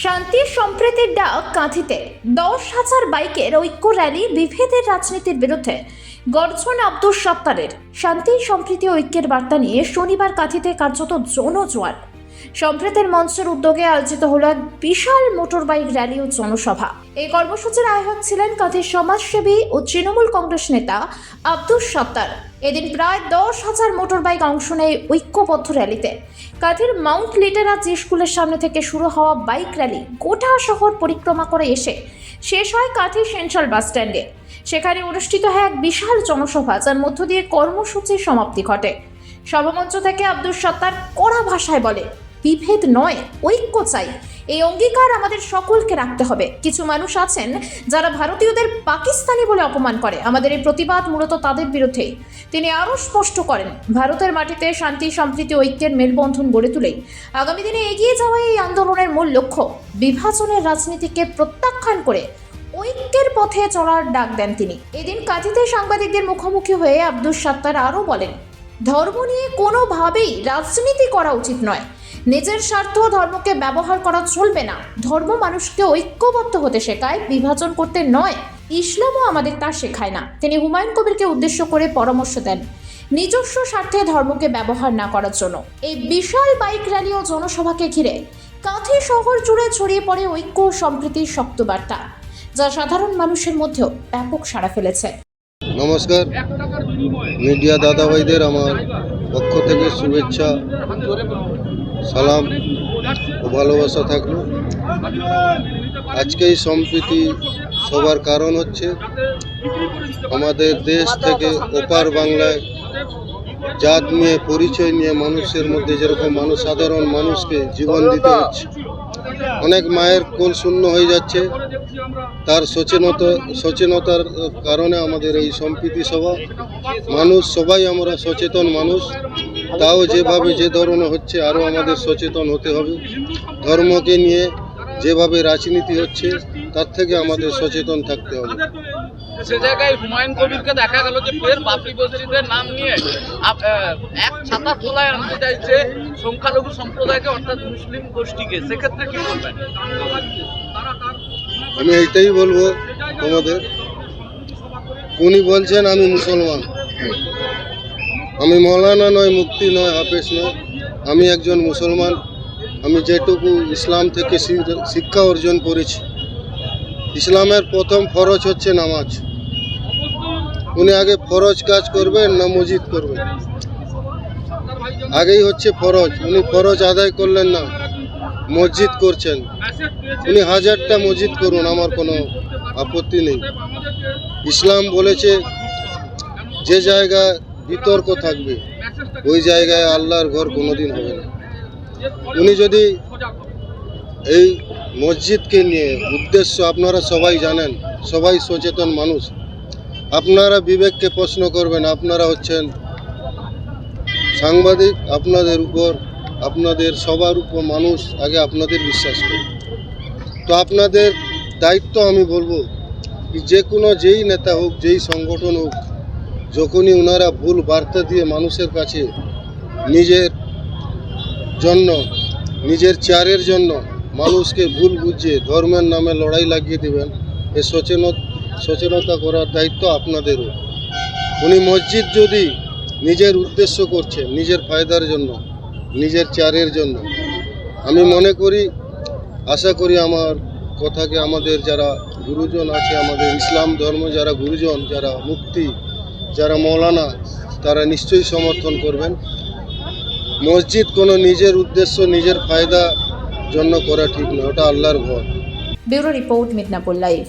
শান্তি সম্প্রীতির ডাক কাঁথিতে 10,000 বাইকের ঐক্য র্যালি বিভেদের রাজনীতির বিরুদ্ধে গর্জন আব্দুস সাত্তারের। শান্তি সম্প্রীতি ঐক্যের বার্তা নিয়ে শনিবার কাঁথিতে কার্যত জনজোয়ার। সম্প্রীতির মঞ্চের উদ্যোগে আয়োজিত হলো এক বিশাল মোটরবাইক র্যালি ও জনসভা। এই কর্মসূচির আয়োজক ছিলেন কাঁথির সমাজসেবী ও তৃণমূল কংগ্রেস নেতা আব্দুস সাত্তার। এদিন প্রায় 10,000 মোটরবাইক অংশ নেয় ঐক্যবদ্ধ র্যালিতে। কাঁথির মাউন্ট লিটেরা জি স্কুলের সামনে থেকে শুরু হওয়া বাইক র্যালি গোটা শহর পরিক্রমা করে এসে শেষ হয় কাঁথি সেন্ট্রাল বাস স্ট্যান্ডে। সেখানে অনুষ্ঠিত হয় এক বিশাল জনসভা, যার মধ্য দিয়ে কর্মসূচির সমাপ্তি ঘটে। সভামঞ্চ থেকে আব্দুস সাত্তার কড়া ভাষায় বলে, বিভেদ নয়, ঐক্য চাই। এই অঙ্গীকার আমাদের সকলকে রাখতে হবে। কিছু মানুষ আছেন যারা ভারতীয়দের পাকিস্তানি বলে অপমান করে। আমাদের এই প্রতিবাদ মূলত তাদের বিরুদ্ধেই। তিনি আরও স্পষ্ট করেন, ভারতের মাটিতে শান্তি সম্প্রীতি ঐক্যের মেলবন্ধন গড়ে তুলেই আগামী দিনে এগিয়ে যাওয়া এই আন্দোলনের মূল লক্ষ্য। বিভাজনের রাজনীতিকে প্রত্যাখ্যান করে ঐক্যের পথে চলার ডাক দেন তিনি। এদিন কাঁথিতে সাংবাদিকদের মুখোমুখি হয়ে আব্দুস সাত্তার আরও বলেন, ধর্ম নিয়ে কোনোভাবেই রাজনীতি করা উচিত নয়। নিজের স্বার্থ ধর্মকে ব্যবহার করা চলবে না। ধর্ম মানুষকে ঐক্যবদ্ধ হতে শেখায়, বিভাজন করতে নয়। ইসলামও আমাদের তা শেখায় না। তিনি হুমায়ুন কবিরকে উদ্দেশ্য করে পরামর্শ দেন, নিজস্ব স্বার্থে ধর্মকে ব্যবহার না করার জন্য। এই বিশাল বাইক র্যালি ও জনসভাকে ঘিরে কাঁথি শহর জুড়ে ছড়িয়ে পড়ে ঐক্য ও সম্প্রীতির শক্ত বার্তা, যা সাধারণ মানুষের মধ্যেও ব্যাপক সাড়া ফেলেছে। নমস্কার, মিডিয়া দাদা ভাইদের আমার পক্ষ থেকে শুভেচ্ছা, সালাম ও ভালোবাসা থাকলো। আজকে এই সম্প্রীতি সবার কারণ হচ্ছে আমাদের দেশ থেকে ওপার বাংলায় জাত নিয়ে পরিচয় নিয়ে মানুষের মধ্যে যেরকম সাধারণ মানুষকে জীবন দিতে হচ্ছে, অনেক মায়ের কোল শূন্য হয়ে যাচ্ছে। তার সচেতনতার কারণে আমাদের এই সম্প্রীতি সভা, মানুষ সবাই আমরা সচেতন মানুষ, তাও যেভাবে যে ধরনের হচ্ছে আরও আমাদের সচেতন হতে হবে। ধর্মকে নিয়ে যেভাবে রাজনীতি হচ্ছে তার থেকে আমাদের সচেতন থাকতে হবে। সে জায়গায় হুমায়ুন কবিরকে দেখা গেল যে ফের বাবরি মসজিদের নাম নিয়ে এক ছাতা তোলায় আনতে চাইছে সংখ্যালঘু সম্প্রদায়কে, অর্থাৎ মুসলিম গোষ্ঠীকে। সেক্ষেত্রে কি বলবেন? আমি এইটাই বলবো তোমাদের, উনি বলছেন আমি মুসলমান, আমি মৌলানা নয়, মুফতি নয়, হাফেজ নয়, আমি একজন মুসলমান। আমি যেটুকু ইসলাম থেকে শিক্ষা অর্জন করেছি, ইসলামের প্রথম ফরজ হচ্ছে নামাজ। উনি আগে ফরজ কাজ করবেন না মসজিদ করবেন? আগেই হচ্ছে ফরজ, উনি ফরজ আদায় করলেন না, মসজিদ করছেন। উনি 1000টা মসজিদ করুন, আমার কোনো আপত্তি নেই। ইসলাম বলেছে যে জায়গায় বিতর্ক থাকবে ওই জায়গায় আল্লাহর ঘর কোনোদিন হবে না। উনি যদি এই মসজিদকে নিয়ে উদ্দেশ্য, আপনারা সবাই জানেন, সবাই সচেতন মানুষ, আপনারা বিবেককে প্রশ্ন করবেন। আপনারা হচ্ছেন সাংবাদিক, আপনাদের সবার উপর মানুষ আগে আপনাদের বিশ্বাস করে। তো আপনাদের দায়িত্ব, আমি বলবো যে কোনো যেই নেতা হোক, যেই সংগঠন হোক, যখনই ওনারা ভুল বার্তা দিয়ে মানুষের কাছে নিজের জন্য, নিজের চেয়ারের জন্য মানুষকে ভুল বুঝিয়ে ধর্মের নামে লড়াই লাগিয়ে দেবেন, এ সচেতনতা করার দায়িত্ব আপনাদেরও। উনি মসজিদ যদি নিজের উদ্দেশ্য করছে, নিজের ফায়দার জন্য, নিজের চেয়ারের জন্য, আমি মনে করি, আশা করি আমার কথাকে আমাদের যারা গুরুজন আছে, আমাদের ইসলাম ধর্ম যারা গুরুজন, যারা মুফতি, যারা মৌলানা, তারা নিশ্চয়ই সমর্থন করবেন। মসজিদ কোনো নিজের উদ্দেশ্য, নিজের ফায়দা জন্য করা ঠিক না, ওটা আল্লাহর ঘর। Bureau report, Midnapore live.